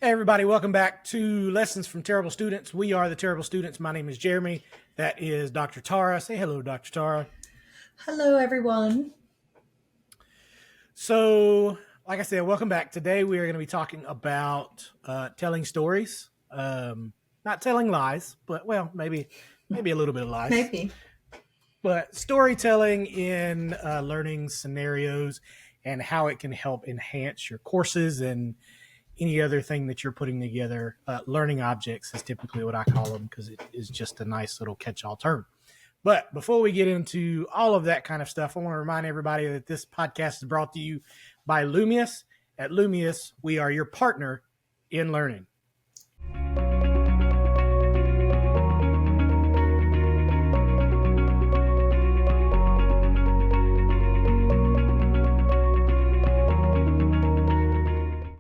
Hey everybody, welcome back to Lessons from Terrible Students. We are the Terrible Students. My name is Jeremy. That is Dr. Tara. Say hello, Dr. Tara. Hello, everyone. So, like I said, welcome back. Today we are going to be talking about telling stories. Not telling lies, but well, maybe a little bit of lies. Maybe. But storytelling in learning scenarios and how it can help enhance your courses and any other thing that you're putting together. Learning objects is typically what I call them because it is just a nice little catch-all term. But before we get into all of that kind of stuff, I want to remind everybody that this podcast is brought to you by Lumius. At Lumius, we are your partner in learning.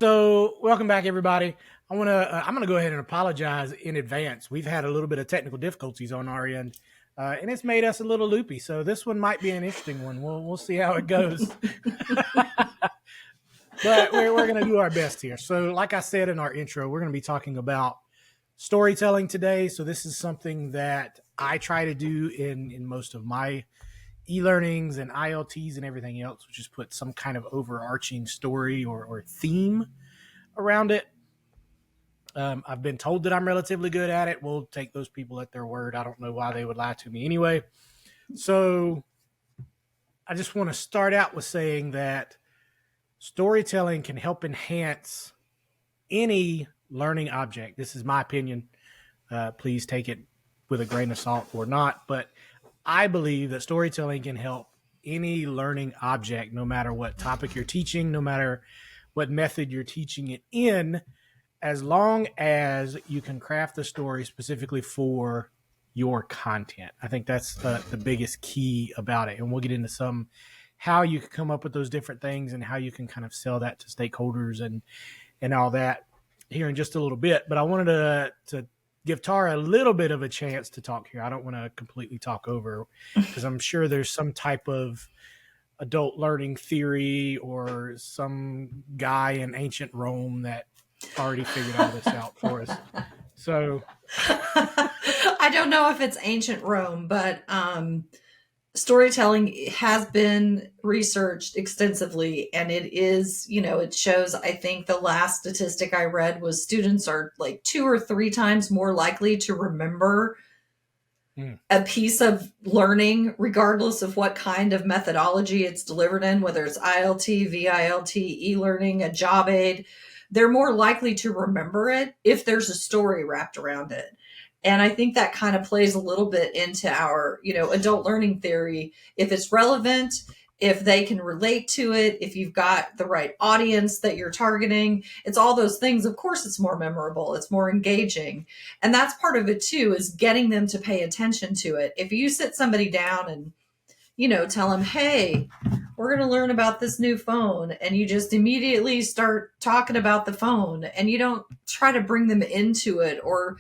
So, welcome back, everybody. I'm gonna go ahead and apologize in advance. We've had a little bit of technical difficulties on our end, and it's made us a little loopy. So this one might be an interesting one. We'll see how it goes. But we're gonna do our best here. So, like I said in our intro, we're gonna be talking about storytelling today. So this is something that I try to do in most of my e-learnings and ILTs and everything else, which is put some kind of overarching story or theme around it. I've been told that I'm relatively good at it. We'll take those people at their word. I don't know why they would lie to me anyway. So I just want to start out with saying that storytelling can help enhance any learning object. This is my opinion. Please take it with a grain of salt or not. But I believe that storytelling can help any learning object, no matter what topic you're teaching, no matter what method you're teaching it in, as long as you can craft the story specifically for your content. I think that's the biggest key about it. And we'll get into some how you can come up with those different things and how you can kind of sell that to stakeholders and all that here in just a little bit. But I wanted to give Tara a little bit of a chance to talk here. I don't want to completely talk over because I'm sure there's some type of adult learning theory or some guy in ancient Rome that already figured all this out for us. So I don't know if it's ancient Rome, but storytelling has been researched extensively, and it is, it shows, I think the last statistic I read was students are like 2 or 3 times more likely to remember a piece of learning, regardless of what kind of methodology it's delivered in, whether it's ILT, VILT, e-learning, a job aid. They're more likely to remember it if there's a story wrapped around it. And I think that kind of plays a little bit into our, adult learning theory. If it's relevant, if they can relate to it, if you've got the right audience that you're targeting, it's all those things. Of course, it's more memorable, it's more engaging. And that's part of it too, is getting them to pay attention to it. If you sit somebody down and, tell them, hey, we're going to learn about this new phone, and you just immediately start talking about the phone and you don't try to bring them into it or,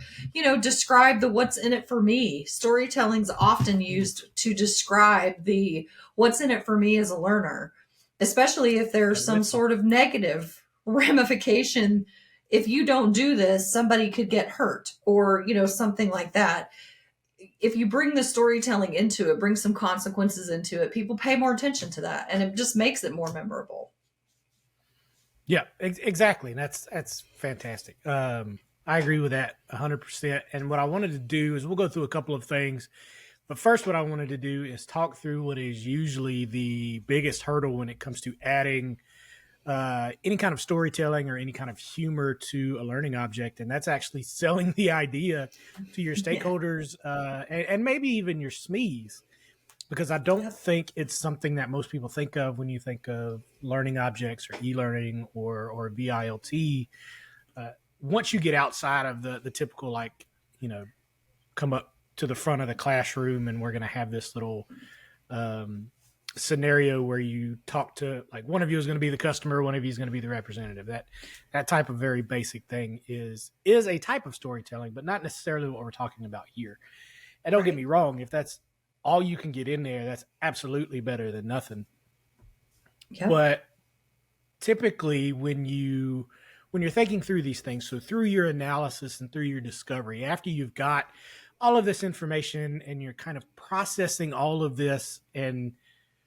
describe the what's in it for me. Storytelling's often used to describe the what's in it for me as a learner, especially if there's some sort of negative ramification. If you don't do this, somebody could get hurt or, something like that. If you bring the storytelling into it, bring some consequences into it, people pay more attention to that, and it just makes it more memorable. Yeah, exactly. And that's fantastic. I agree with that 100%. And what I wanted to do is we'll go through a couple of things. But first, what I wanted to do is talk through what is usually the biggest hurdle when it comes to adding any kind of storytelling or any kind of humor to a learning object. And that's actually selling the idea to your stakeholders and maybe even your SMEs. Because I don't think it's something that most people think of when you think of learning objects or e-learning or VILT. Once you get outside of the typical, like, come up to the front of the classroom and we're going to have this little scenario where you talk to, like, one of you is going to be the customer, one of you is going to be the representative. That type of very basic thing is a type of storytelling, but not necessarily what we're talking about here. And don't get me wrong, if that's all you can get in there, that's absolutely better than nothing. Yep. But typically when you when you're thinking through these things, so through your analysis and through your discovery, after you've got all of this information and you're kind of processing all of this and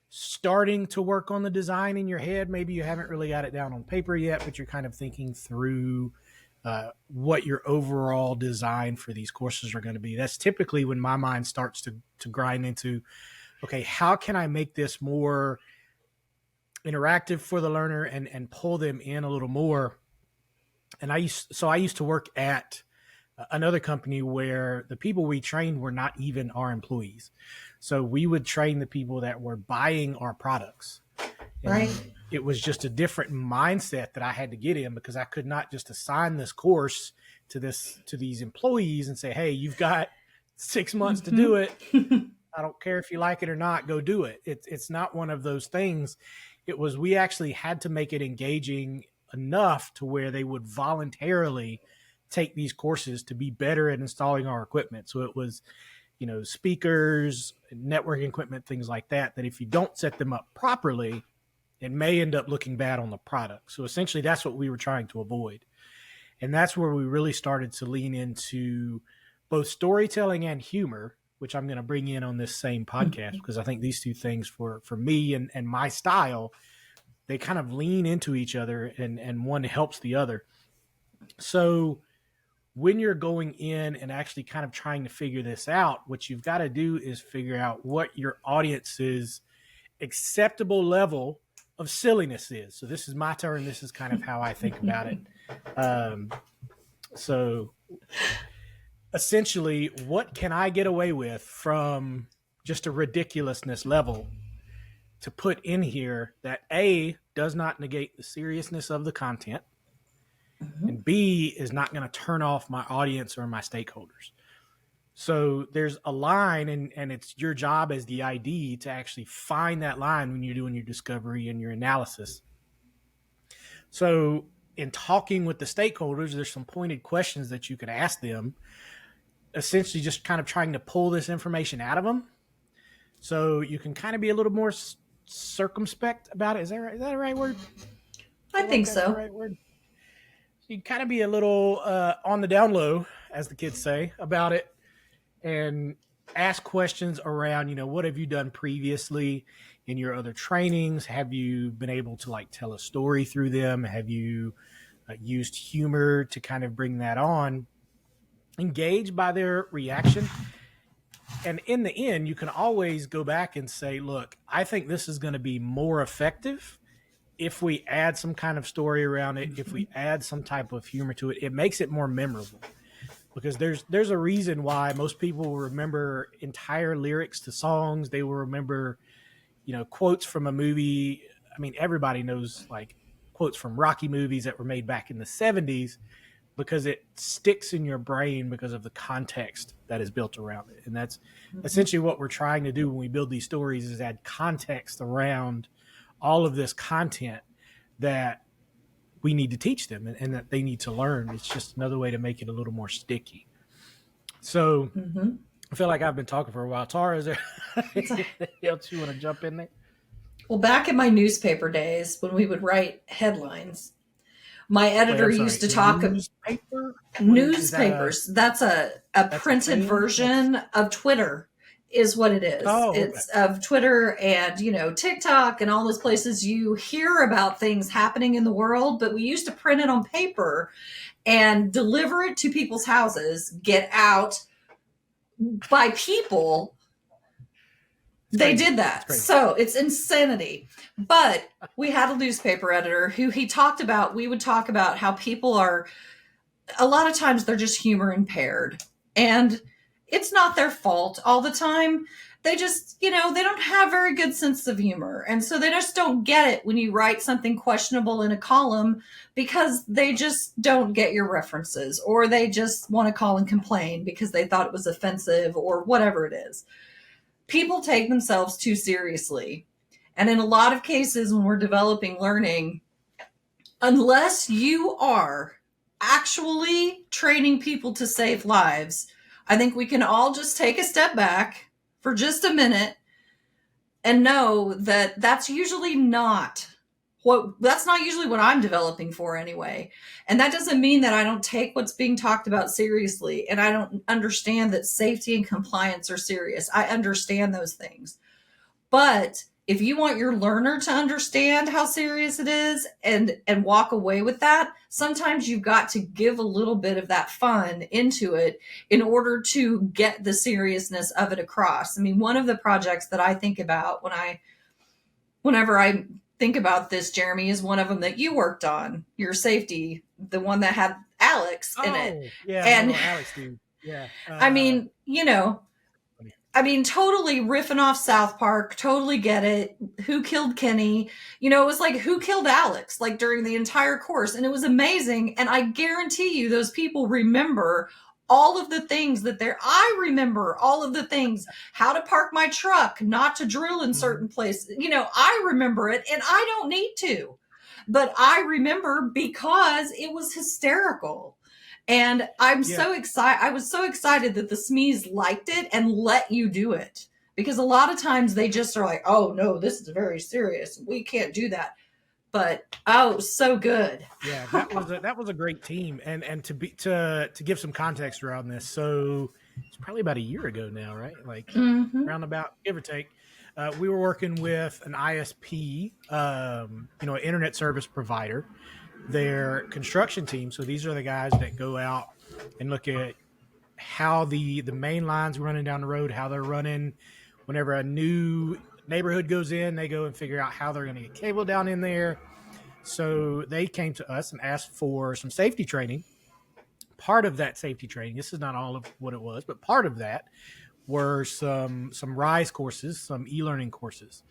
starting to work on the design in your head, maybe you haven't really got it down on paper yet, but you're kind of thinking through what your overall design for these courses are going to be. That's typically when my mind starts to grind into, okay, how can I make this more interactive for the learner and pull them in a little more? And I used to work at another company where the people we trained were not even our employees. So we would train the people that were buying our products. And Right. it was just a different mindset that I had to get in, because I could not just assign this course to these employees and say, hey, you've got 6 months to do it. I don't care if you like it or not, go do it. It's not one of those things. It was, we actually had to make it engaging enough to where they would voluntarily take these courses to be better at installing our equipment. So it was, speakers, networking equipment, things like that if you don't set them up properly, it may end up looking bad on the product. So essentially that's what we were trying to avoid. And that's where we really started to lean into both storytelling and humor, which I'm going to bring in on this same podcast, because I think these two things for me and my style, they kind of lean into each other and one helps the other. So when you're going in and actually kind of trying to figure this out, what you've got to do is figure out what your audience's acceptable level of silliness is. So this is my turn. This is kind of how I think about it. So essentially, what can I get away with from just a ridiculousness level to put in here that A, does not negate the seriousness of the content, and B, is not going to turn off my audience or my stakeholders. So there's a line, and it's your job as the ID to actually find that line when you're doing your discovery and your analysis. So in talking with the stakeholders, there's some pointed questions that you could ask them, essentially just kind of trying to pull this information out of them. So you can kind of be a little more circumspect about it. Is that right? Is that the right word? I think that's so. the right word. You kind of be a little on the down low, as the kids say, about it, and ask questions around, what have you done previously in your other trainings? Have you been able to tell a story through them? Have you used humor to kind of bring that on? Engage by their reaction. And in the end, you can always go back and say, look, I think this is going to be more effective if we add some kind of story around it, if we add some type of humor to it. It makes it more memorable, because there's a reason why most people will remember entire lyrics to songs. They will remember, quotes from a movie. I mean, everybody knows quotes from Rocky movies that were made back in the 70s, because it sticks in your brain because of the context that is built around it. And that's essentially what we're trying to do when we build these stories, is add context around all of this content that we need to teach them and that they need to learn. It's just another way to make it a little more sticky. So I feel like I've been talking for a while. Tara, is there anything else you want to jump in there? Well, back in my newspaper days, when we would write headlines, my editor used to talk newspapers. That's a printed version of Twitter, is what it is. Oh, okay. It's of Twitter and, TikTok and all those places you hear about things happening in the world, but we used to print it on paper and deliver it to people's houses, get out by people. They did that. So it's insanity. But we had a newspaper editor who we would talk about how people are, a lot of times they're just humor impaired. And it's not their fault all the time. They just, they don't have very good sense of humor. And so they just don't get it when you write something questionable in a column, because they just don't get your references, or they just want to call and complain because they thought it was offensive or whatever it is. People take themselves too seriously. And in a lot of cases when we're developing learning, unless you are actually training people to save lives, I think we can all just take a step back for just a minute and know that that's usually not that's not usually what I'm developing for anyway. And that doesn't mean that I don't take what's being talked about seriously and I don't understand that safety and compliance are serious. I understand those things. But if you want your learner to understand how serious it is and walk away with that, sometimes you've got to give a little bit of that fun into it in order to get the seriousness of it across. I mean, one of the projects that I think about whenever I think about this, Jeremy, is one of them that you worked on, your safety, the one that had Alex in it. Oh, yeah, my And little Alex dude. Yeah. I mean, totally riffing off South Park, totally get it. Who killed Kenny? It was like, who killed Alex, like during the entire course. And it was amazing. And I guarantee you, those people remember all of the things I remember all of the things, how to park my truck, not to drill in certain places. I remember it and I don't need to, but I remember because it was hysterical. And I'm so excited. I was so excited that the SMEs liked it and let you do it, because a lot of times they just are like, oh no, this is very serious. We can't do that. But it was so good. Yeah, that was a great team. And to give some context around this, so it's probably about a year ago now, right? Like roundabout, give or take. We were working with an ISP, an internet service provider, their construction team. So these are the guys that go out and look at how the main lines running down the road, how they're running. Whenever a new neighborhood goes in, they go and figure out how they're going to get cable down in there. So they came to us and asked for some safety training. Part of that safety training, this is not all of what it was, but part of that were some RISE courses, some e-learning courses.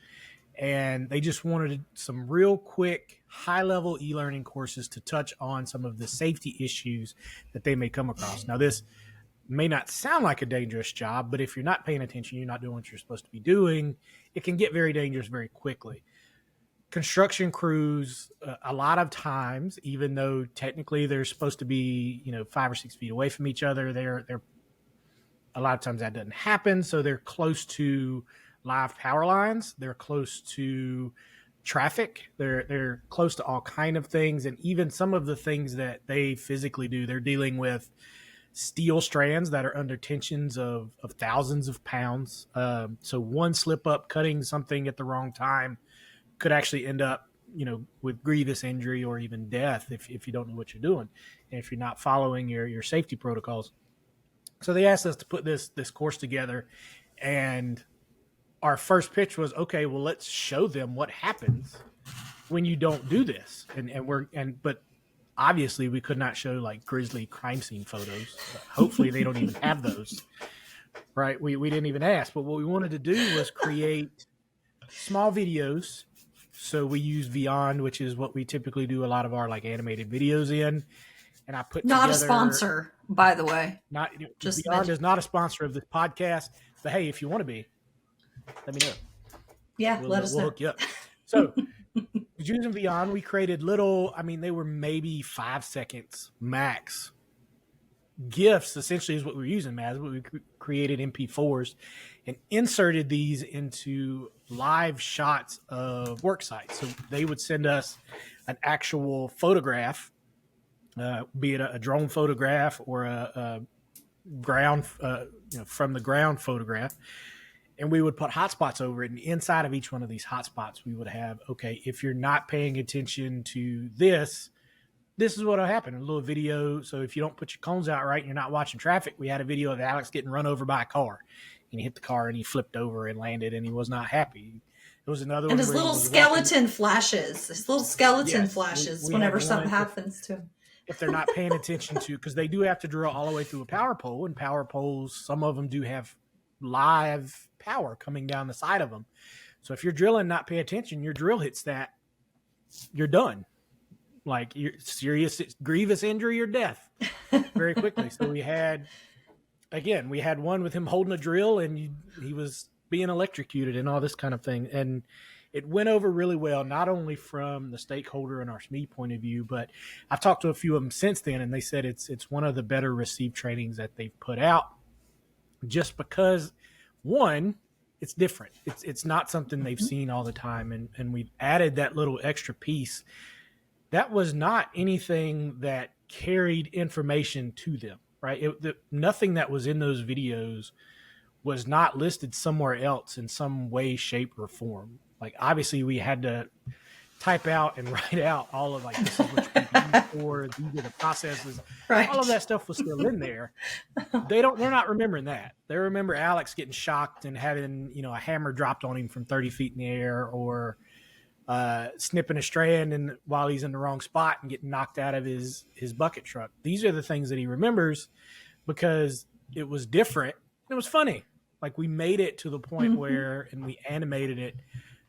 And they just wanted some real quick, high-level e-learning courses to touch on some of the safety issues that they may come across. Now, this may not sound like a dangerous job, but if you're not paying attention, you're not doing what you're supposed to be doing, it can get very dangerous very quickly. Construction crews, a lot of times, even though technically they're supposed to be, 5 or 6 feet away from each other, they're a lot of times that doesn't happen. So they're close to live power lines. They're close to traffic. They're close to all kind of things. And even some of the things that they physically do, they're dealing with steel strands that are under tensions of thousands of pounds. So one slip up cutting something at the wrong time could actually end up, with grievous injury or even death if you don't know what you're doing and if you're not following your safety protocols. So they asked us to put this course together, and our first pitch was, okay, well, let's show them what happens when you don't do this. But obviously we could not show like grisly crime scene photos. Hopefully they don't even have those, right? We didn't even ask, but what we wanted to do was create small videos. So we use Beyond, which is what we typically do a lot of our like animated videos in. And I put not together, a sponsor, by the way. Not just Beyond is not a sponsor of this podcast, but hey, if you want to be, let me know. Yeah, let us know. We'll hook you up. So using Beyond, we created they were maybe 5 seconds max. GIFs essentially is what we're using, Maz, but we created MP4s and inserted these into live shots of work sites. So they would send us an actual photograph, be it a drone photograph or a ground, from the ground photograph. And we would put hotspots over it. And inside of each one of these hotspots, we would have, okay, if you're not paying attention to this is what will happen. A little video. So if you don't put your cones out right and you're not watching traffic, we had a video of Alex getting run over by a car. And he hit the car and he flipped over and landed and he was not happy. There was another one. And his little skeleton flashes. His little skeleton flashes whenever something happens to him. If they're not paying attention to, because they do have to drill all the way through a power pole, and power poles, some of them do have live power coming down the side of them. So if you're drilling, not pay attention, your drill hits that, you're done. Like you're serious, grievous injury or death very quickly. So we had one with him holding a drill and he was being electrocuted and all this kind of thing. And it went over really well, not only from the stakeholder and our SME point of view, but I've talked to a few of them since then, and they said it's one of the better received trainings that they've put out, just because, one, it's different. It's not something they've seen all the time, and we've added that little extra piece. That was not anything that carried information to them, right? Nothing that was in those videos was not listed somewhere else in some way, shape, or form. Like obviously, we had to type out and write out all of like this is what you can use for, these are the processes. Right. All of that stuff was still in there. They're not remembering that. They remember Alex getting shocked and having, a hammer dropped on him from 30 feet in the air, or snipping a strand while he's in the wrong spot and getting knocked out of his bucket truck. These are the things that he remembers because it was different. It was funny. Like we made it to the point where, and we animated it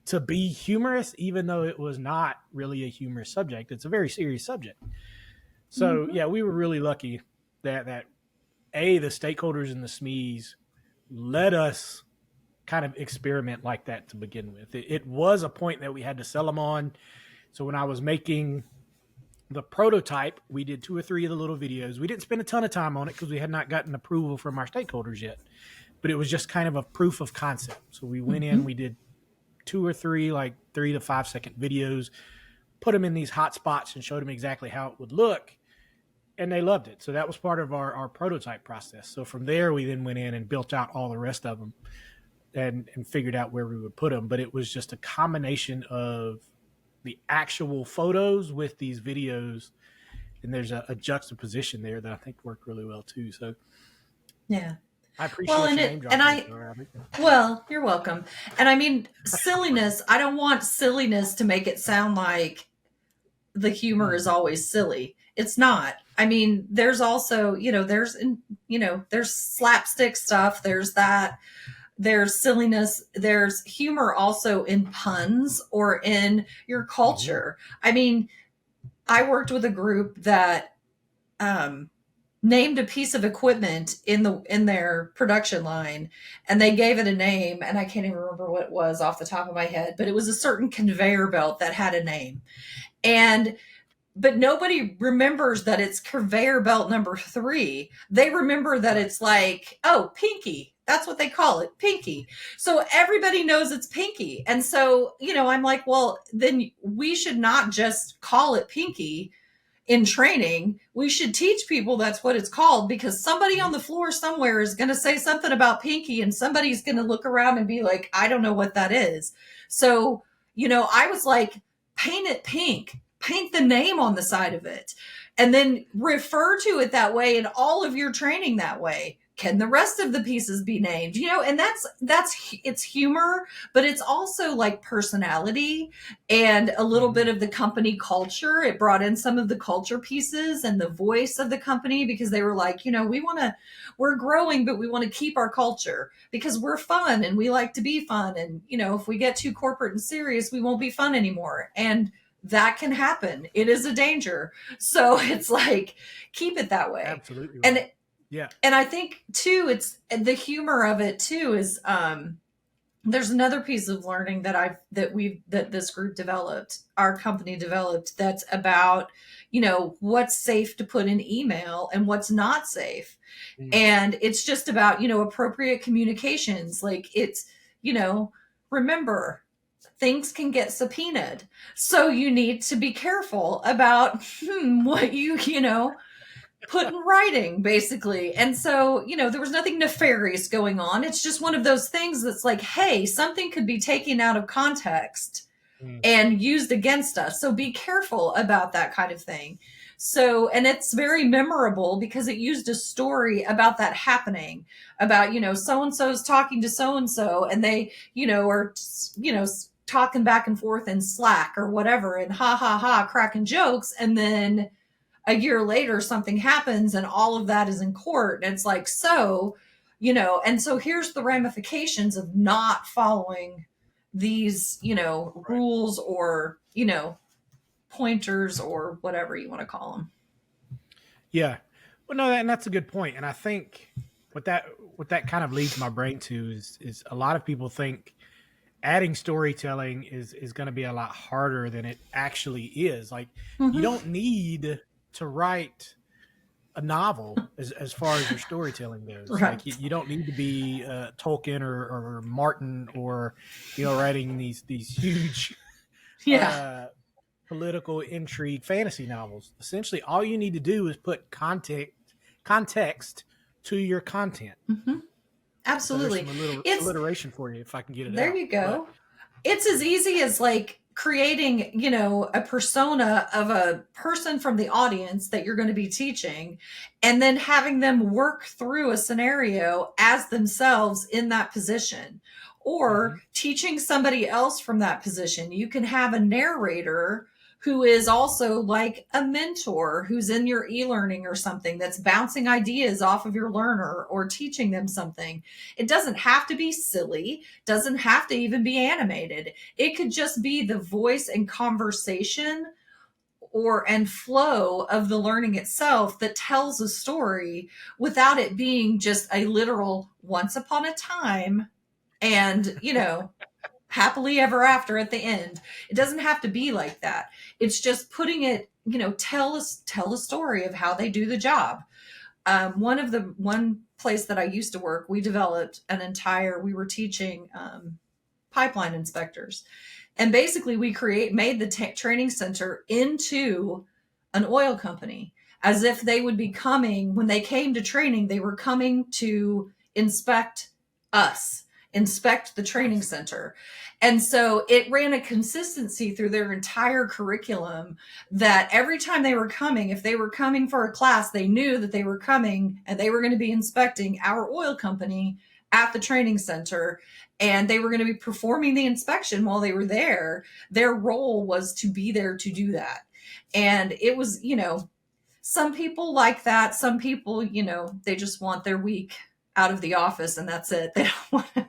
to be humorous, even though it was not really a humorous subject. It's a very serious subject. So yeah, we were really lucky that the stakeholders and the SMEs let us kind of experiment like that to begin with. It was a point that we had to sell them on. So when I was making the prototype, we did 2 or 3 of the little videos. We didn't spend a ton of time on it because we had not gotten approval from our stakeholders yet, but it was just kind of a proof of concept. So we went in, we did 2 or 3, like 3 to 5 second videos, put them in these hot spots and showed them exactly how it would look. And they loved it. So that was part of our prototype process. So from there, we then went in and built out all the rest of them and figured out where we would put them. But it was just a combination of the actual photos with these videos. And there's a juxtaposition there that I think worked really well too. So yeah. I appreciate your name dropping. Well, you're welcome. And I mean, silliness, I don't want silliness to make it sound like the humor is always silly. It's not. I mean, there's also, there's slapstick stuff. There's silliness. There's humor also in puns or in your culture. I mean, I worked with a group that named a piece of equipment in their production line, and they gave it a name, and I can't even remember what it was off the top of my head, but it was a certain conveyor belt that had a name. But nobody remembers that it's conveyor belt number 3. They remember that it's like, oh, Pinky. That's what they call it, Pinky. So everybody knows it's Pinky. And so, I'm like, well, then we should not just call it Pinky in training. We should teach people that's what it's called, because somebody on the floor somewhere is going to say something about Pinky, and somebody's going to look around and be like, I don't know what that is. So, I was like, paint it pink. Paint the name on the side of it, and then refer to it that way in all of your training that way. Can the rest of the pieces be named? And it's humor, but it's also like personality and a little bit of the company culture. It brought in some of the culture pieces and the voice of the company, because they were like, we're growing, but we want to keep our culture because we're fun and we like to be fun. And, if we get too corporate and serious, we won't be fun anymore. And that can happen. It is a danger. So it's like, keep it that way. Absolutely. Right. Yeah. And I think too, it's the humor of it too is, there's another piece of learning that this group developed, our company developed, that's about, what's safe to put in email and what's not safe. And it's just about, appropriate communications. Like it's, remember, things can get subpoenaed. So you need to be careful about what you put in writing, basically. And so, there was nothing nefarious going on. It's just one of those things that's like, hey, something could be taken out of context and used against us. So be careful about that kind of thing. So, and it's very memorable because it used a story about that happening, about, so-and-so's talking to so-and-so, and they, are, talking back and forth in Slack or whatever, and ha ha ha, cracking jokes. And then a year later, something happens and all of that is in court. And it's like, and so here's the ramifications of not following these, rules or, pointers or whatever you want to call them. Yeah. Well, no, and that's a good point. And I think what that kind of leads my brain to is a lot of people think adding storytelling is going to be a lot harder than it actually is. Like you don't need to write a novel as far as your storytelling goes. Like Right. you don't need to be Tolkien or Martin or writing these huge Yeah. uh, political intrigue fantasy novels. Essentially, all you need to do is put context to your content. Hmm. So there's Absolutely. some It's alliteration for you if I can get it There out. you But go. It's as easy as like creating, a persona of a person from the audience that you're going to be teaching, and then having them work through a scenario as themselves in that position, or mhm. teaching somebody else from that position. You can have a narrator who is also like a mentor who's in your e-learning or something, that's bouncing ideas off of your learner or teaching them something. It doesn't have to be silly, doesn't have to even be animated. It could just be the voice and conversation or and flow of the learning itself that tells a story without it being just a literal once upon a time and, happily ever after at the end. It doesn't have to be like that. It's just putting it, tell a story of how they do the job. One place that I used to work, we developed we were teaching pipeline inspectors, and basically we made the training center into an oil company, as if they would be coming when they came to training. They were coming to inspect us, inspect the training Nice. center. And so it ran a consistency through their entire curriculum, that every time they were coming, if they were coming for a class, they knew that they were coming and they were going to be inspecting our oil company at the training center, and they were going to be performing the inspection while they were there. Their role was to be there to do that. And it was, some people like that. Some people, they just want their week out of the office and that's it. They don't want to,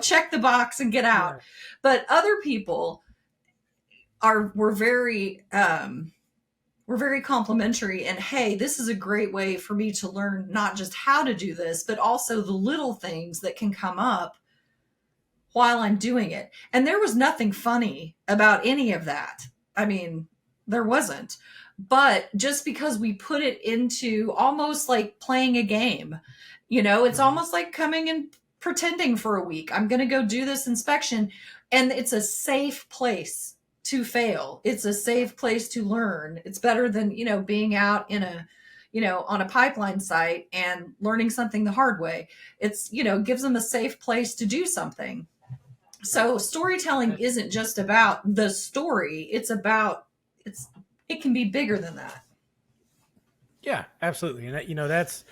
check the box and get out. Yeah. But other people were very, we're very complimentary, and hey, this is a great way for me to learn not just how to do this, but also the little things that can come up while I'm doing it. And there was nothing funny about any of that. I mean, there wasn't. But just because we put it into almost like playing a game, it's Mhm. almost like coming and pretending for a week. I'm going to go do this inspection, and it's a safe place to fail. It's a safe place to learn. It's better than, being out in on a pipeline site and learning something the hard way. It's, gives them a safe place to do something. Right. So storytelling That's, isn't just about the story. It's it can be bigger than that. yeah, absolutely. And that,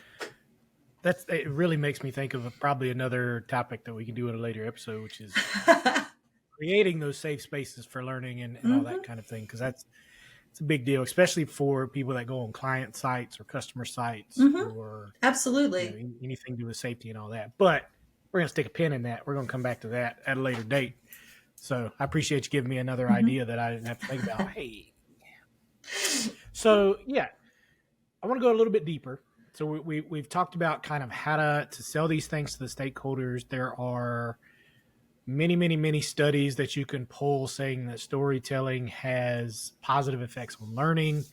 that's it really makes me think of probably another topic that we can do in a later episode, which is creating those safe spaces for learning and all that Hmm. kind of thing. Because it's a big deal, especially for people that go on client sites or customer sites Hmm. or Absolutely. anything to do with safety and all that. But we're gonna stick a pin in that. We're gonna come back to that at a later date. So I appreciate you giving me another Hmm. idea that I didn't have to think about. Hey, so yeah, I want to go a little bit deeper. So we've talked about kind of how to sell these things to the stakeholders. There are many studies that you can pull saying that storytelling has positive effects on learning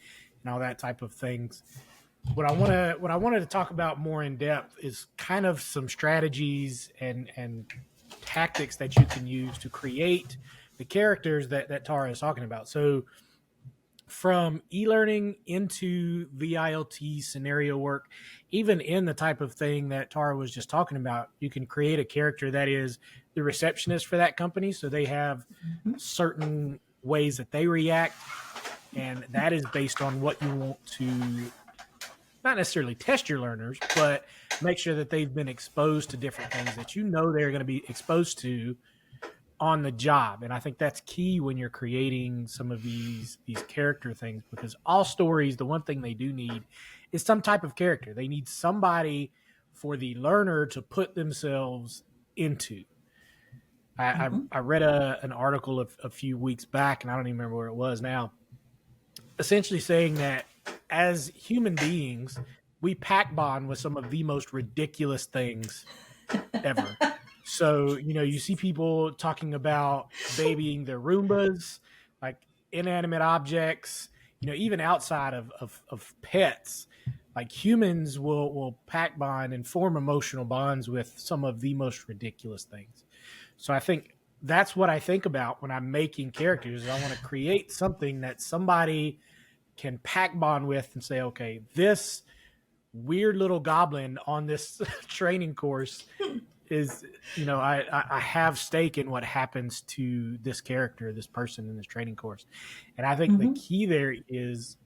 and all that type of things. What I wanted to talk about more in depth is kind of some strategies and tactics that you can use to create the characters that Tara is talking about. So from e-learning into VILT scenario work, even in the type of thing that Tara was just talking about, you can create a character that is the receptionist for that company. So they have Hmm. certain ways that they react, and that is based on what you want to not necessarily test your learners, but make sure that they've been exposed to different things that they're going to be exposed to on the job. And I think that's key when you're creating some of these character things, because all stories, the one thing they do need is some type of character. They need somebody for the learner to put themselves into. Hmm. I read an article a few weeks back, and I don't even remember where it was now, essentially saying that as human beings, we pack bond with some of the most ridiculous things ever. So, you see people talking about babying their Roombas, like inanimate objects, even outside of pets. Like humans will pack bond and form emotional bonds with some of the most ridiculous things. So I think that's what I think about when I'm making characters. I want to create something that somebody can pack bond with and say, okay, this weird little goblin on this training course is, I have stake in what happens to this character, this person in this training course. And I think the Mm-hmm. key there is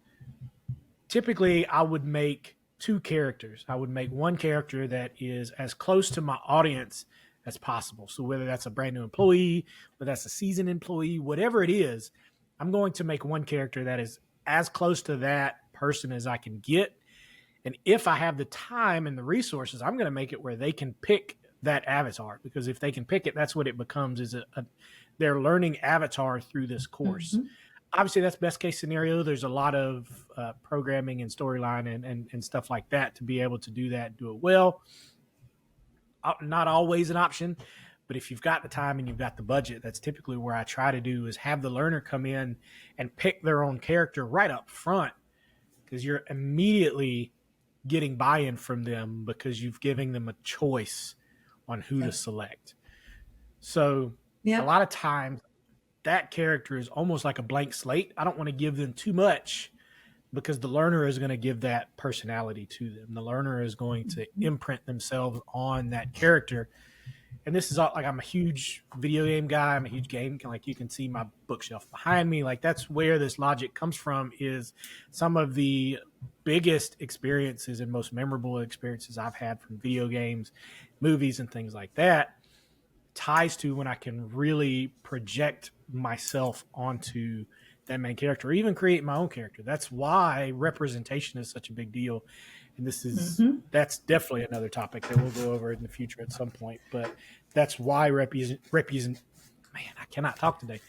typically I would make two characters. I would make one character that is as close to my audience as possible. So whether that's a brand new employee, whether that's a seasoned employee, whatever it is, I'm going to make one character that is as close to that person as I can get. And if I have the time and the resources, I'm going to make it where they can pick that avatar, because if they can pick it, that's what it becomes, is they're learning avatar through this course. Mm-hmm. Obviously that's best case scenario. There's a lot of programming and storyline and stuff like that to be able to do that, do it well. Not always an option, but if you've got the time and you've got the budget, that's typically where I try to do, is have the learner come in and pick their own character right up front, because you're immediately getting buy-in from them because you've given them a choice on who to select. So a lot of times that character is almost like a blank slate. I don't want to give them too much because the learner is going to give that personality to them. The learner is going to imprint themselves on that character. And this is all, like, I'm a huge video game guy. I'm a huge game. Like, you can see my bookshelf behind me. Like, that's where this logic comes from, is some of the biggest experiences and most memorable experiences I've had from video games, movies, and things like that ties to when I can really project myself onto that main character, or even create my own character. That's why representation is such a big deal. And that's definitely another topic that we'll go over in the future at some point. But that's why man, I cannot talk today.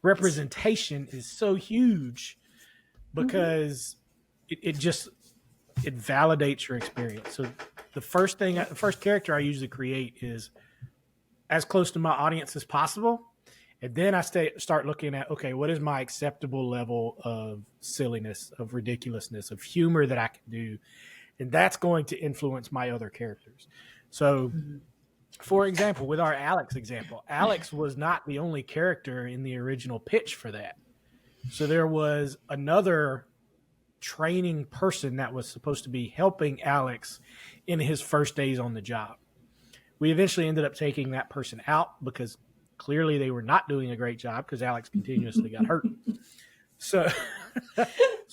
Representation is so huge, because it validates your experience. So the first character I usually create is as close to my audience as possible. And then I start looking at, okay, what is my acceptable level of silliness, of ridiculousness, of humor that I can do? And that's going to influence my other characters. So, for example, with our Alex example, Alex was not the only character in the original pitch for that. So there was another training person that was supposed to be helping Alex in his first days on the job. We eventually ended up taking that person out because clearly they were not doing a great job, because Alex continuously got hurt. So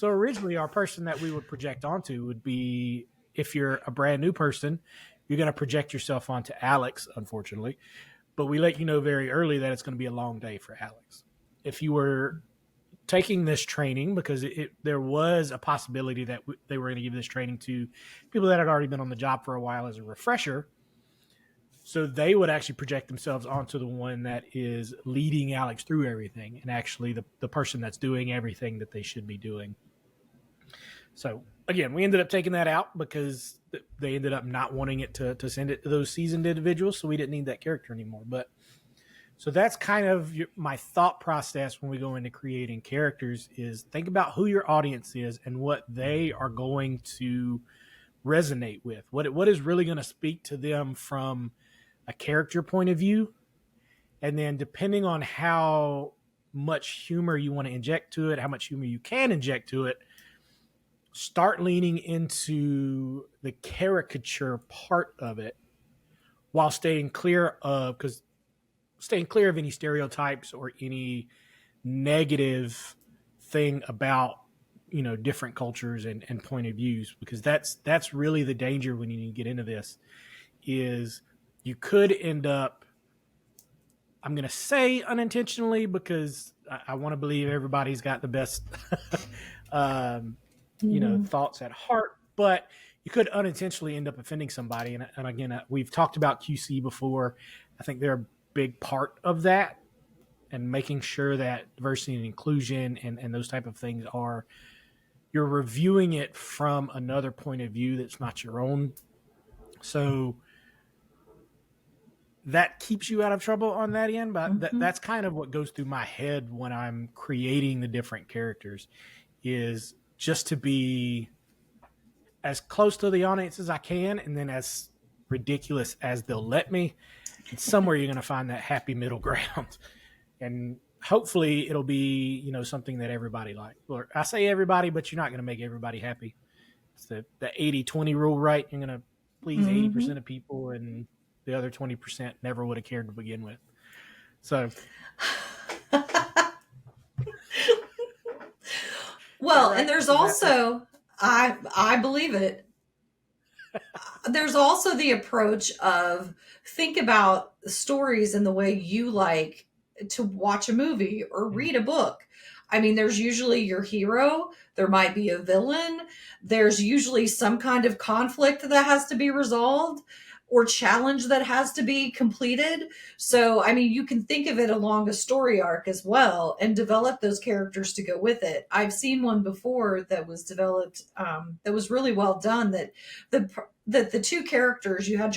originally our person that we would project onto would be, if you're a brand new person, you're going to project yourself onto Alex, unfortunately. But we let you know very early that it's going to be a long day for Alex. If you were taking this training, because there was a possibility that they were going to give this training to people that had already been on the job for a while as a refresher, so they would actually project themselves onto the one that is leading Alex through everything, and actually the person that's doing everything that they should be doing. So again, we ended up taking that out because they ended up not wanting it to send it to those seasoned individuals. So we didn't need that character anymore. But so that's kind of my thought process when we go into creating characters, is think about who your audience is and what they are going to resonate with. What is really going to speak to them from a character point of view. And then depending on how much humor you want to inject to it, how much humor you can inject to it, start leaning into the caricature part of it, while staying clear of any stereotypes or any negative thing about, different cultures and point of views, because that's really the danger when you get into this, is you could end up, I'm going to say unintentionally, because I want to believe everybody's got the best, thoughts at heart, but you could unintentionally end up offending somebody. And again, we've talked about QC before. I think they're a big part of that, and making sure that diversity and inclusion and those type of things you're reviewing it from another point of view that's not your own. So that keeps you out of trouble on that end. But that's kind of what goes through my head when I'm creating the different characters, is just to be as close to the audience as I can, and then as ridiculous as they'll let me. And somewhere you're going to find that happy middle ground. And hopefully it'll be, something that everybody likes. Or I say everybody, but you're not going to make everybody happy. It's the 80-20 rule, right? You're going to please 80% of people, and the other 20% never would have cared to begin with. So. Well, right? And there's also, I believe it. There's also the approach of think about stories in the way you like to watch a movie or read a book. I mean, there's usually your hero. There might be a villain. There's usually some kind of conflict that has to be resolved or challenge that has to be completed. So, I mean, you can think of it along a story arc as well and develop those characters to go with it. I've seen one before that was developed that was really well done, that the two characters, you had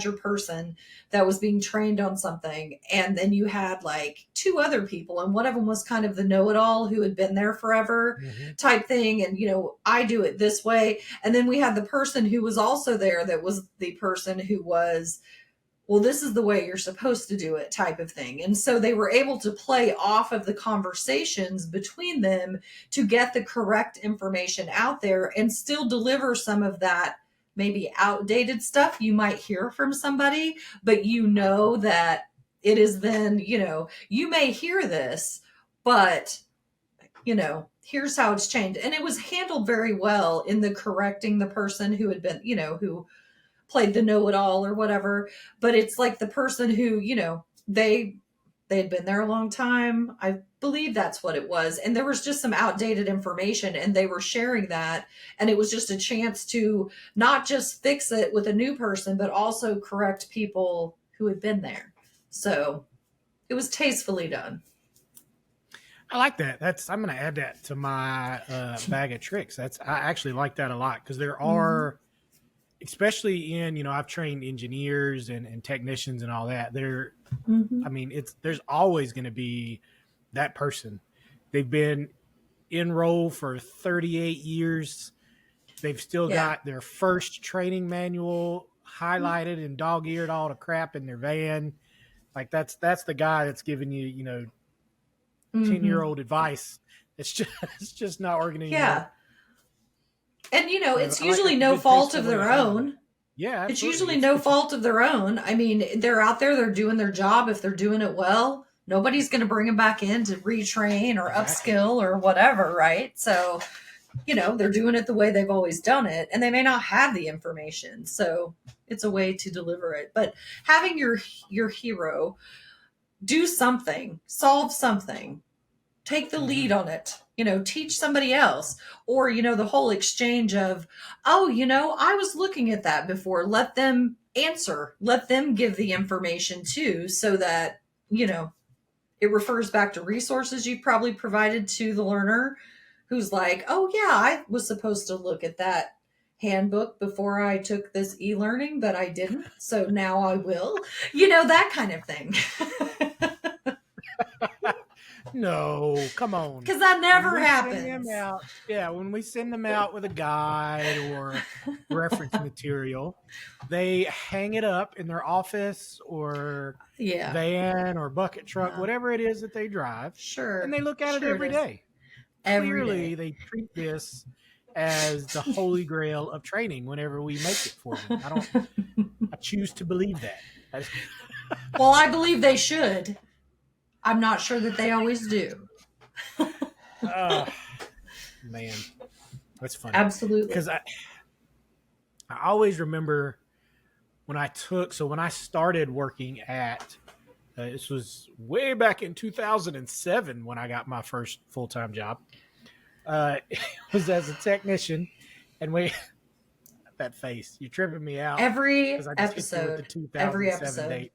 your person that was being trained on something, and then you had like two other people, and one of them was kind of the know-it-all who had been there forever type thing, and I do it this way. And then we had the person who was also there that was the person who was, well, this is the way you're supposed to do it type of thing. And so they were able to play off of the conversations between them to get the correct information out there and still deliver some of that maybe outdated stuff you might hear from somebody, but that it is then, you may hear this, but here's how it's changed. And it was handled very well in the correcting the person who had been, who played the know-it-all or whatever. But it's like the person who, they had been there a long time. I believe that's what it was. And there was just some outdated information, and they were sharing that. And it was just a chance to not just fix it with a new person, but also correct people who had been there. So it was tastefully done. I like that. I'm going to add that to my bag of tricks. I actually like that a lot, because there are, especially in, I've trained engineers and technicians and all that. I mean, there's always going to be that person. They've been in role for 38 years. They've still got their first training manual highlighted and dog-eared all the crap in their van. Like that's the guy that's giving you, 10-year-old advice. It's just not working anymore. Yeah. And, it's usually no fault of their own. Yeah, absolutely. It's usually no fault of their own. I mean, they're out there, they're doing their job. If they're doing it well, nobody's going to bring them back in to retrain or upskill or whatever, right? So, they're doing it the way they've always done it, and they may not have the information. So it's a way to deliver it. But having your hero do something, solve something, take the lead on it, teach somebody else, or, the whole exchange of, I was looking at that before. Let them answer, let them give the information too, so that, it refers back to resources you probably provided to the learner who's like, oh yeah, I was supposed to look at that handbook before I took this e-learning, but I didn't. So now I will, that kind of thing. No, come on. Because that never happens. When we send them out with a guide or reference material, they hang it up in their office or van or bucket truck, whatever it is that they drive. Sure. And they look at it every day. Clearly, they treat this as the holy grail of training whenever we make it for them. I choose to believe that. Well, I believe they should. I'm not sure that they always do. Man, that's funny. Absolutely. Because I always remember when I started working at, this was way back in 2007 when I got my first full-time job. It was as a technician, and that face, you're tripping me out. Every episode. Date.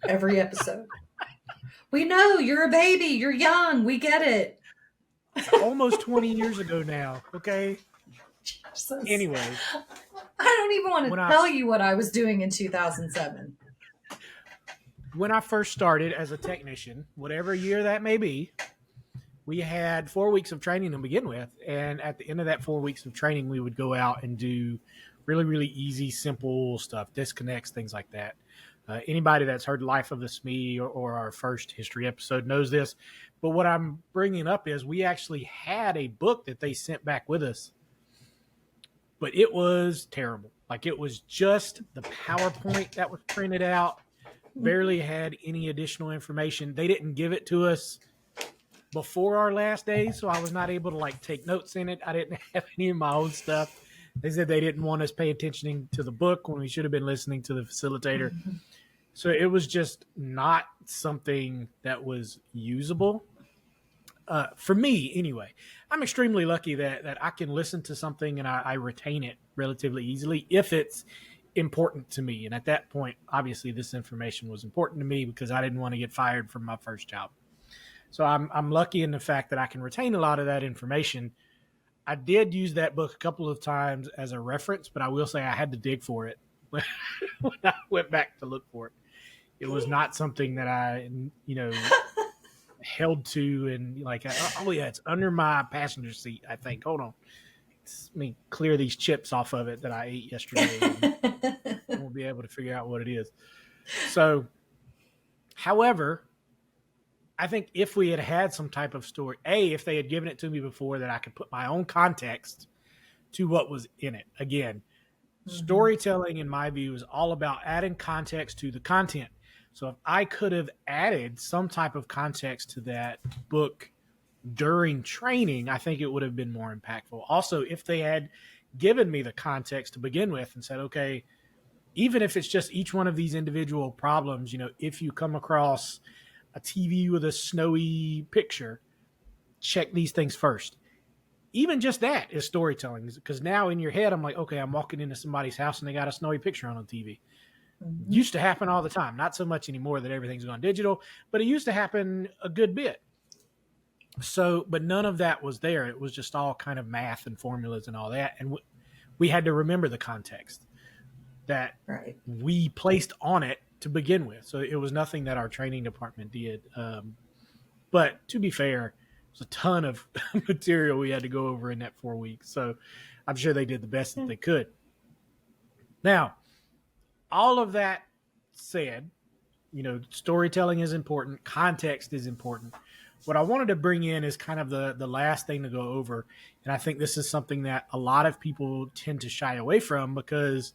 Every episode. We know you're a baby. You're young. We get it. It's almost 20 years ago now. Okay. Jesus. Anyway. I don't even want to tell you what I was doing in 2007. When I first started as a technician, whatever year that may be, we had 4 weeks of training to begin with. And at the end of that 4 weeks of training, we would go out and do really, really easy, simple stuff, disconnects, things like that. Anybody that's heard Life of the Smee or our first history episode knows this. But what I'm bringing up is we actually had a book that they sent back with us, but it was terrible. Like, it was just the PowerPoint that was printed out, barely had any additional information. They didn't give it to us before our last day, so I was not able to like take notes in it. I didn't have any of my own stuff. They said they didn't want us pay attention to the book when we should have been listening to the facilitator. So it was just not something that was usable for me anyway. I'm extremely lucky that I can listen to something and I retain it relatively easily if it's important to me. And at that point, obviously, this information was important to me because I didn't want to get fired from my first job. So I'm lucky in the fact that I can retain a lot of that information. I did use that book a couple of times as a reference, but I will say I had to dig for it when I went back to look for it. It was not something that I, held to and like, oh yeah, it's under my passenger seat, I think. Hold on. Let me clear these chips off of it that I ate yesterday. And we'll be able to figure out what it is. So, however, I think if we had some type of story, if they had given it to me before, that I could put my own context to what was in it. Again, storytelling, in my view, is all about adding context to the content. So if I could have added some type of context to that book during training, I think it would have been more impactful. Also, if they had given me the context to begin with and said, okay, even if it's just each one of these individual problems, if you come across a TV with a snowy picture, check these things first. Even just that is storytelling, because now in your head, I'm like, okay, I'm walking into somebody's house and they got a snowy picture on TV. Used to happen all the time. Not so much anymore that everything's gone digital, but it used to happen a good bit. So, but none of that was there. It was just all kind of math and formulas and all that. And we had to remember the context that we placed on it to begin with. So it was nothing that our training department did. But to be fair, there's a ton of material we had to go over in that 4 weeks. So I'm sure they did the best that they could. Now, all of that said, storytelling is important. Context is important. What I wanted to bring in is kind of the last thing to go over. And I think this is something that a lot of people tend to shy away from because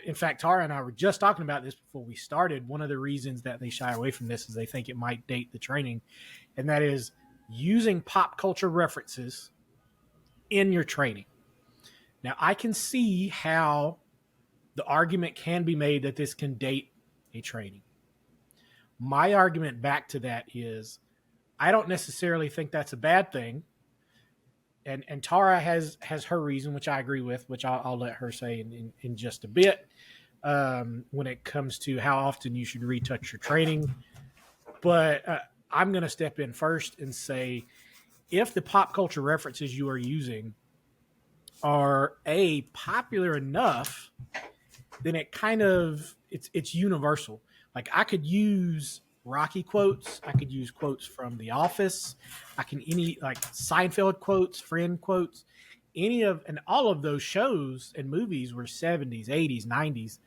in fact, Tara and I were just talking about this before we started. One of the reasons that they shy away from this is they think it might date the training. And that is using pop culture references in your training. Now, I can see how the argument can be made that this can date a training. My argument back to that is I don't necessarily think that's a bad thing. And Tara has her reason, which I agree with, which I'll let her say in just a bit when it comes to how often you should retouch your training. But I'm going to step in first and say if the pop culture references you are using are popular enough, then it kind of it's universal. Like I could use Rocky quotes, I could use quotes from The Office, I can like Seinfeld quotes, Friend quotes, and all of those shows and movies were 70s, 80s, 90s,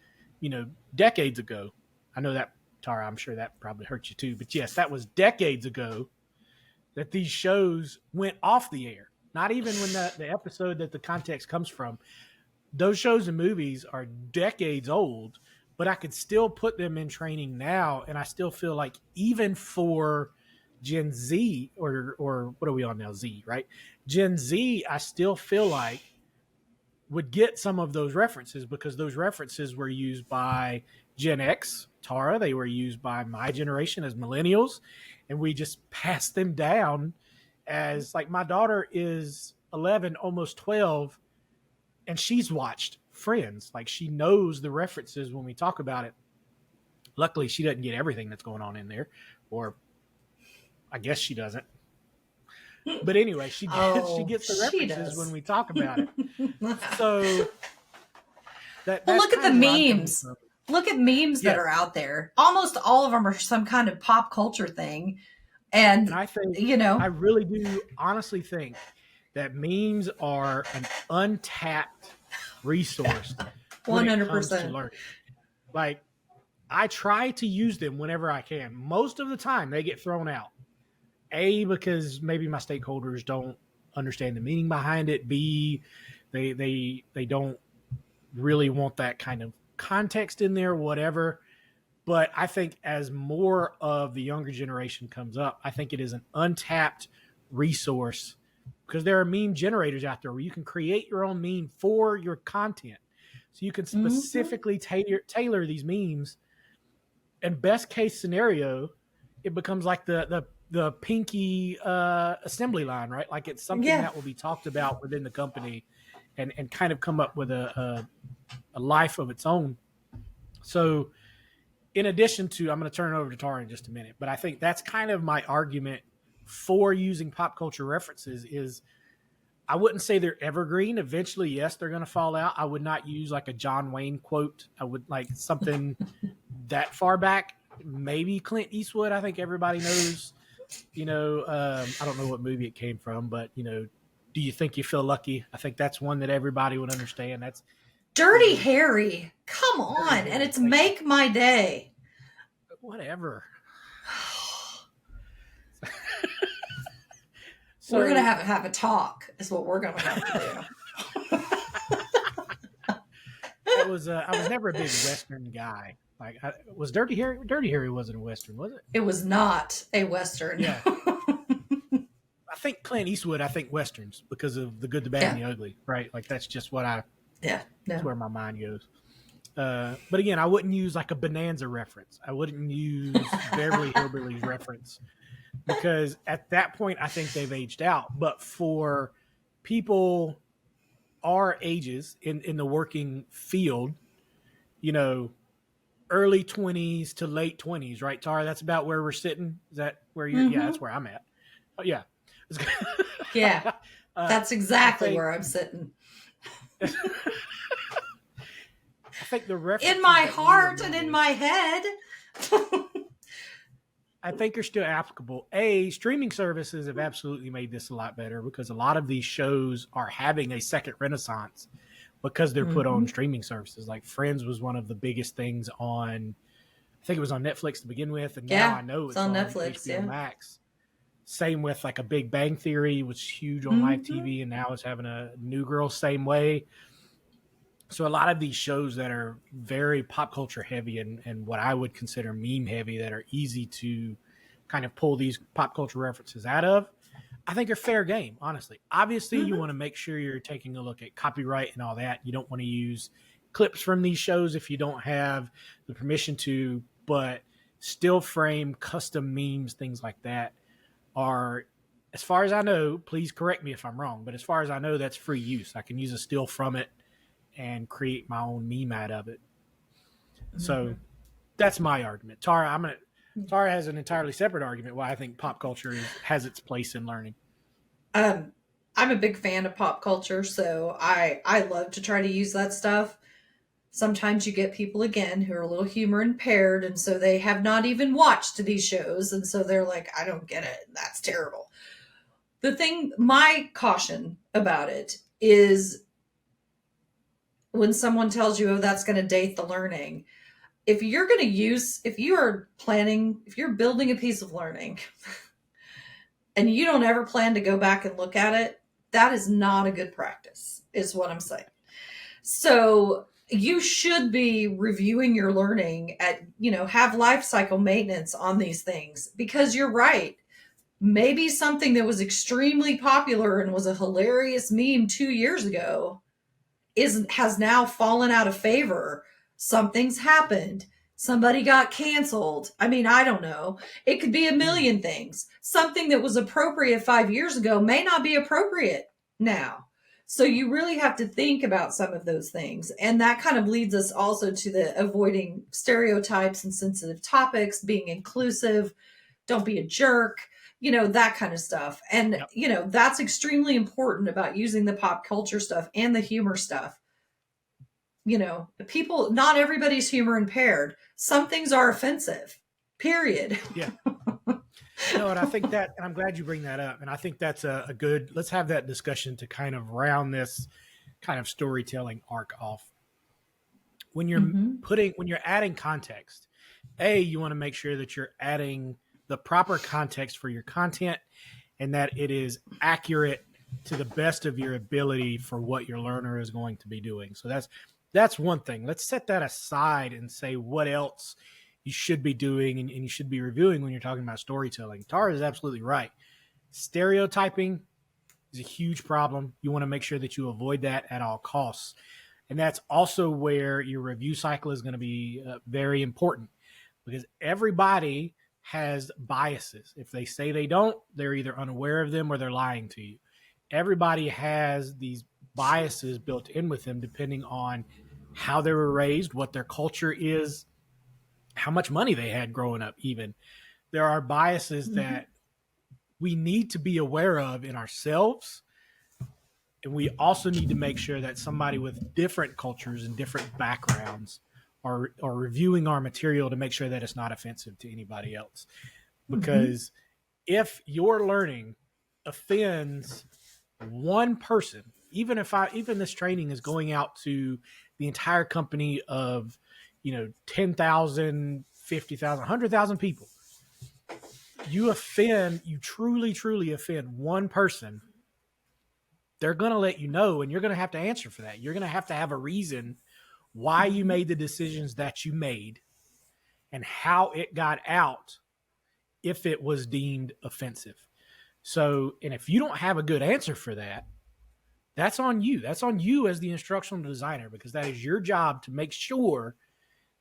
decades ago. I know that, Tara, I'm sure that probably hurt you too, but yes, that was decades ago that these shows went off the air. Not even when the episode that the context comes from. Those shows and movies are decades old, but I could still put them in training now. And I still feel like even for Gen Z or what are we on now? Z, right? Gen Z, I still feel like would get some of those references because those references were used by Gen X, Tara. They were used by my generation as millennials. And we just passed them down as like my daughter is 11, almost 12. And she's watched Friends. Like she knows the references when we talk about it. Luckily, she doesn't get everything that's going on in there, or I guess she doesn't. But anyway, she gets the references when we talk about it. So that's look at the memes. Look at memes that are out there. Almost all of them are some kind of pop culture thing. And And, I think, you I know, really do honestly think that memes are an untapped resource when it comes to 100%. learning. Like, I try to use them whenever I can. Most of the time, they get thrown out. A, because maybe my stakeholders don't understand the meaning behind it. B, they don't really want that kind of context in there, whatever. But I think as more of the younger generation comes up, I think it is an untapped resource because there are meme generators out there where you can create your own meme for your content. So you can Hmm. specifically tailor these memes. And best case scenario, it becomes like the pinky assembly line, right? Like it's something Yeah. that will be talked about within the company and kind of come up with a life of its own. So in addition to, I'm going to turn it over to Tara in just a minute, but I think that's kind of my argument for using pop culture references is I wouldn't say they're evergreen. Eventually, yes, they're going to fall out. I would not use like a John Wayne quote. I would like something that far back. Maybe Clint Eastwood. I think everybody knows. I don't know what movie it came from, but do you think you feel lucky? I think that's one that everybody would understand. That's Dirty Harry. Come Dirty on. And Harry. it's Thank you. Make My Day. Whatever. We're going to So have a talk, is what we're going to have to do. I was never a big Western guy. Like, was Dirty Harry? Dirty Harry wasn't a Western, was it? It was not a Western. Yeah, I think Clint Eastwood. I think Westerns because of the good, the bad, and Yeah. the ugly. Right? Like that's just what I. Yeah. That's No. where my mind goes. But again, I wouldn't use like a Bonanza reference. I wouldn't use Beverly Hillbillies reference because at that point, I think they've aged out. But for people our ages in the working field, you know, early 20s to late 20s, right, Tara? That's about where we're sitting. Is that where you're? Yeah, Hmm. that's where I'm at. Oh, yeah. Yeah. uh, That's I exactly think where I'm sitting. I think the In references my that we heart and in remember, my head. I think are still applicable. A, streaming services have absolutely made this a lot better because a lot of these shows are having a second renaissance because they're put on Hmm. streaming services. Like Friends was one of the biggest things on, I think it was on Netflix to begin with, and now Yeah. I know It's it's on on Netflix. HBO Yeah. Max. Same with like a Big Bang Theory was huge on live Hmm. TV, and now it's having a New Girl same way. So a lot of these shows that are very pop culture heavy and what I would consider meme heavy that are easy to kind of pull these pop culture references out of, I think are fair game, honestly. Obviously, you Hmm. want to make sure you're taking a look at copyright and all that. You don't want to use clips from these shows if you don't have the permission to, but still frame custom memes, things like that are, as far as I know, please correct me if I'm wrong, but as far as I know, that's free use. I can use a still from it and create my own meme out of it. So Hmm. that's my argument. Tara has an entirely separate argument why I think pop culture has its place in learning. Um, I'm a big fan of pop culture, so I love to try to use that stuff. Sometimes you get people again who are a little humor impaired, and so they have not even watched these shows, and so they're like, I don't get it. That's terrible. The thing, my caution about it is when someone tells you, oh, that's going to date the learning. If you're going to use, if you are planning, if you're building a piece of learning and you don't ever plan to go back and look at it, that is not a good practice, is what I'm saying. So you should be reviewing your learning at, have life cycle maintenance on these things because you're right. Maybe something that was extremely popular and was a hilarious meme 2 years ago has now fallen out of favor. Something's happened. Somebody got canceled. I mean, I don't know. It could be a Mm. million things. Something that was appropriate 5 years ago may not be appropriate now. So you really have to think about some of those things. And that kind of leads us also to the avoiding stereotypes and sensitive topics, being inclusive, don't be a jerk, that kind of stuff. And, Yep. that's extremely important about using the pop culture stuff and the humor stuff. People, not everybody's humor impaired. Some things are offensive, period. Yeah. No, and I think that, and I'm glad you bring that up. And I think that's a good, let's have that discussion to kind of round this kind of storytelling arc off. Hmm. When you're adding context, you want to make sure that you're adding the proper context for your content and that it is accurate to the best of your ability for what your learner is going to be doing. So that's one thing. Let's set that aside and say what else you should be doing and you should be reviewing when you're talking about storytelling. Tara is absolutely right. Stereotyping is a huge problem. You want to make sure that you avoid that at all costs. And that's also where your review cycle is going to be very important because everybody has biases. If they say they don't, they're either unaware of them or they're lying to you. Everybody has these biases built in with them depending on how they were raised, what their culture is, how much money they had growing up, even. There are biases Hmm. that we need to be aware of in ourselves. And we also need to make sure that somebody with different cultures and different backgrounds are reviewing our material to make sure that it's not offensive to anybody else. Hmm. Because if your learning offends one person, even this training is going out to the entire company of 10,000, 50,000, 100,000 people, you truly offend one person, they're going to let you know and you're going to have to answer for that. You're going to have a reason why you Hmm. made the decisions that you made and how it got out if it was deemed offensive. So, and if you don't have a good answer for that, that's on you. That's on you as the instructional designer because that is your job to make sure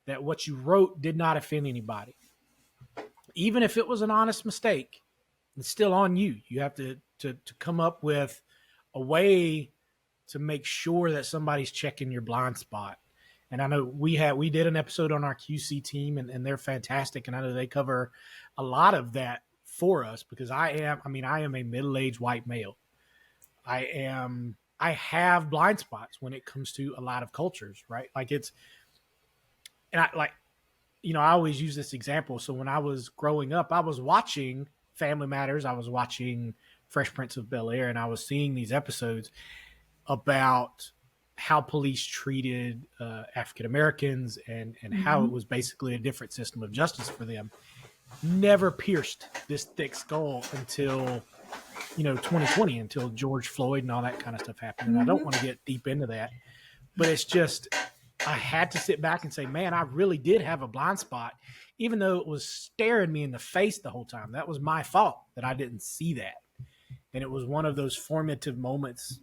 that what you wrote did not offend anybody. Even if it was an honest mistake, it's still on you. You have to come up with a way to make sure that somebody's checking your blind spot. And I know we did an episode on our QC team and they're fantastic. And I know they cover a lot of that for us because I am a middle-aged white male. I have blind spots when it comes to a lot of cultures, right? Like it's, and I like, I always use this example. So when I was growing up, I was watching Family Matters. I was watching Fresh Prince of Bel-Air and I was seeing these episodes about how police treated African Americans and how it Hmm. was basically a different system of justice for them. Never pierced this thick skull until 2020, until George Floyd and all that kind of stuff happened. And I don't Hmm. want to get deep into that, but it's just I had to sit back and say, man, I really did have a blind spot, even though it was staring me in the face the whole time. That was my fault that I didn't see that. And it was one of those formative moments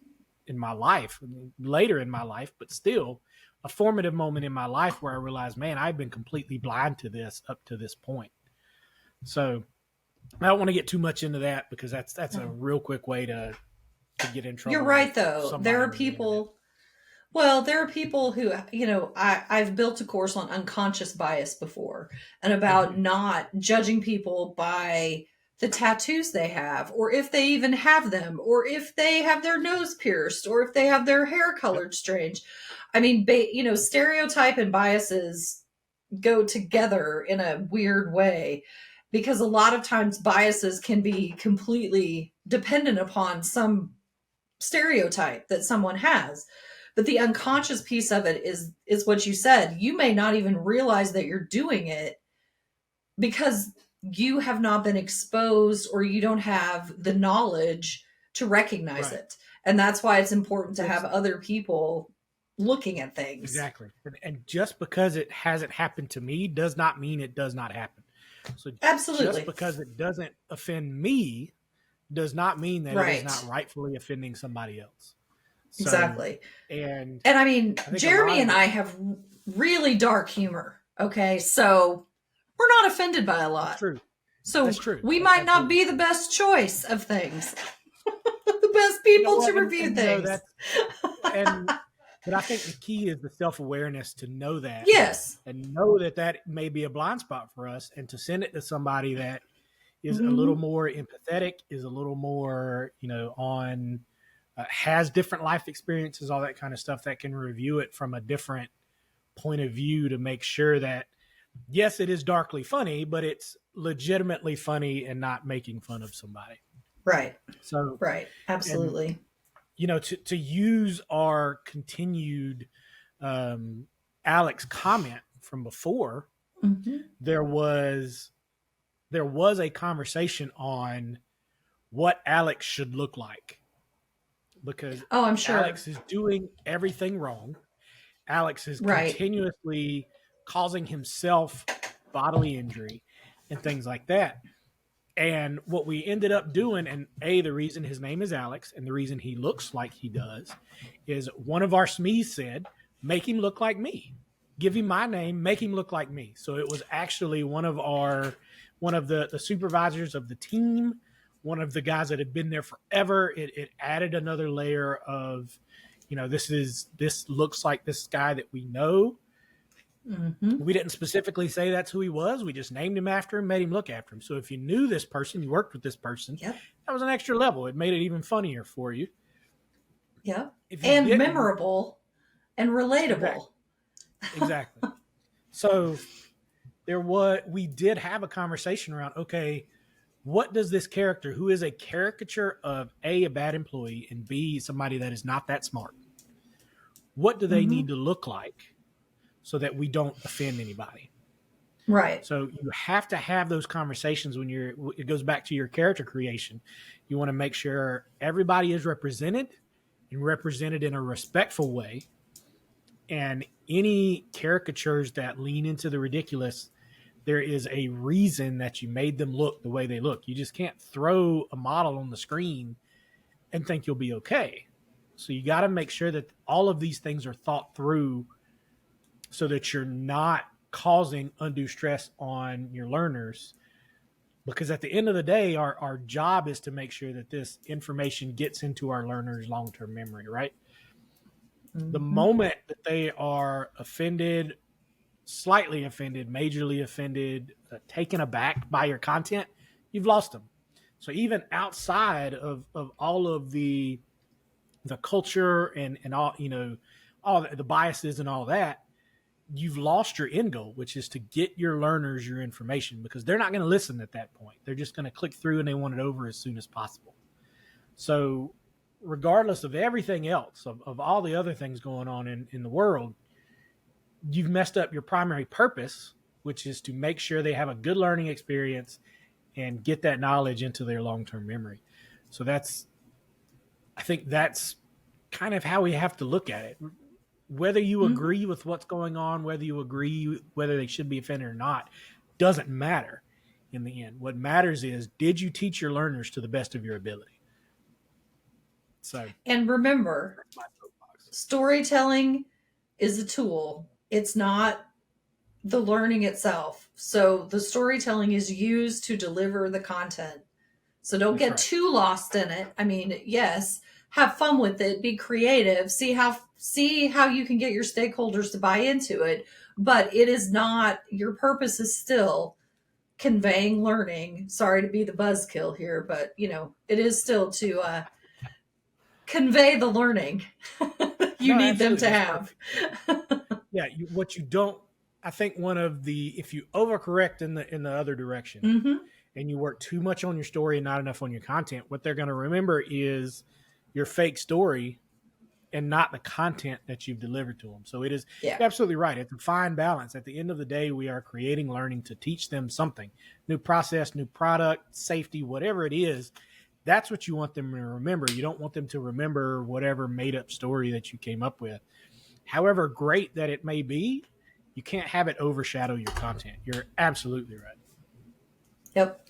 in my life, later in my life, but still a formative moment in my life where I realized, man, I've been completely blind to this up to this point. So I don't want to get too much into that because that's a No. real quick way to get in You're trouble with right, though. There somebody are on the internet. people. Well, there are people who, I've built a course on unconscious bias before and about Mm-hmm. not judging people by the tattoos they have, or if they even have them, or if they have their nose pierced, or if they have their hair Yep. colored strange. I mean, stereotype and biases go together in a weird way because a lot of times biases can be completely dependent upon some stereotype that someone has, but the unconscious piece of it is what you said. You may not even realize that you're doing it because you have not been exposed or you don't have the knowledge to recognize Right. it, and that's why it's important to Well, have other people looking at things. exactly. And just because it hasn't happened to me does not mean it does not happen. So just Absolutely. because it doesn't offend me does not mean that it is Right. not rightfully offending somebody else. So, Exactly. and And I mean, I think a Jeremy lot of and it, I have really dark humor, okay? So we're not offended by a that's lot. true. That's So true. we That's might not absolutely be the true. best choice of things, the best people Well, to review and things. that's, and, but I think the key is the self awareness to know that Yes. and know that that may be a blind spot for us and to send it to somebody that is a little Hmm. more empathetic, is a little more, on has different life experiences, all that kind of stuff that can review it from a different point of view to make sure that yes, it is darkly funny, but it's legitimately funny and not making fun of somebody. Right. So, Right. and Absolutely. to use our continued um, Alex comment from before, Hmm. there was a conversation on what Alex should look like because Oh, I'm sure. Alex is doing everything wrong. Alex is Right. continuously causing himself bodily injury and things like that. And what we ended up doing, and the reason his name is Alex and the reason he looks like he does, is one of our SMEs said, make him look like me. Give him my name, make him look like me. So it was actually one of the supervisors of the team, one of the guys that had been there forever. It added another layer of, this looks like this guy that we know. Hmm. We didn't specifically say that's who he was. We just named him after him, made him look after him. So if you knew this person, you worked with this person, Yep. that was an extra level. It made it even funnier for you. Yep. If you And didn't, memorable and exactly, relatable. exactly. So we did have a conversation around, okay, what does this character, who is a caricature of a bad employee and B, somebody that is not that smart, what do they Hmm. need to look like so that we don't offend anybody? Right. So you have to have those conversations when it goes back to your character creation. You want to make sure everybody is represented and represented in a respectful way. And any caricatures that lean into the ridiculous, there is a reason that you made them look the way they look. You just can't throw a model on the screen and think you'll be okay. So you got to make sure that all of these things are thought through so that you're not causing undue stress on your learners, because at the end of the day, our job is to make sure that this information gets into our learners' long-term memory, right? The Hmm. moment that they are offended, slightly offended, majorly offended, taken aback by your content, you've lost them. So even outside of all of the culture and all, all the biases and all that, you've lost your end goal, which is to get your learners your information, because they're not going to listen at that point. They're just going to click through and they want it over as soon as possible. So, regardless of everything else, of all the other things going on in the world, you've messed up your primary purpose, which is to make sure they have a good learning experience and get that knowledge into their long term memory. So, I think that's kind of how we have to look at it. Whether you Hmm. agree with what's going on, whether you agree whether they should be offended or not, doesn't matter in the end. What matters is, did you teach your learners to the best of your ability? So And remember, that's my soapbox. storytelling is a tool. It's not the learning itself. So the storytelling is used to deliver the content. So don't That's get right. too lost in it. I mean, yes, have fun with it, be creative, see how you can get your stakeholders to buy into it, but it is not, your purpose is still conveying learning. Sorry to be the buzzkill here, but it is still to convey the learning you No, need them absolutely. to That's have. perfect. Yeah. What you don't, I think if you overcorrect in the other direction Hmm. and you work too much on your story and not enough on your content, what they're going to remember is your fake story and not the content that you've delivered to them. So Yeah. you're absolutely right. It's a fine balance. At the end of the day, we are creating learning to teach them something, new process, new product, safety, whatever it is. That's what you want them to remember. You don't want them to remember whatever made up story that you came up with. However great that it may be, you can't have it overshadow your content. You're absolutely right. Yep.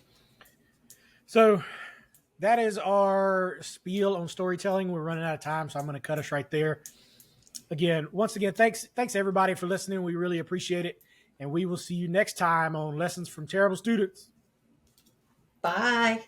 So that is our spiel on storytelling. We're running out of time, so I'm going to cut us right there. Once again, thanks everybody for listening. We really appreciate it, and we will see you next time on Lessons from Terrible Students. Bye.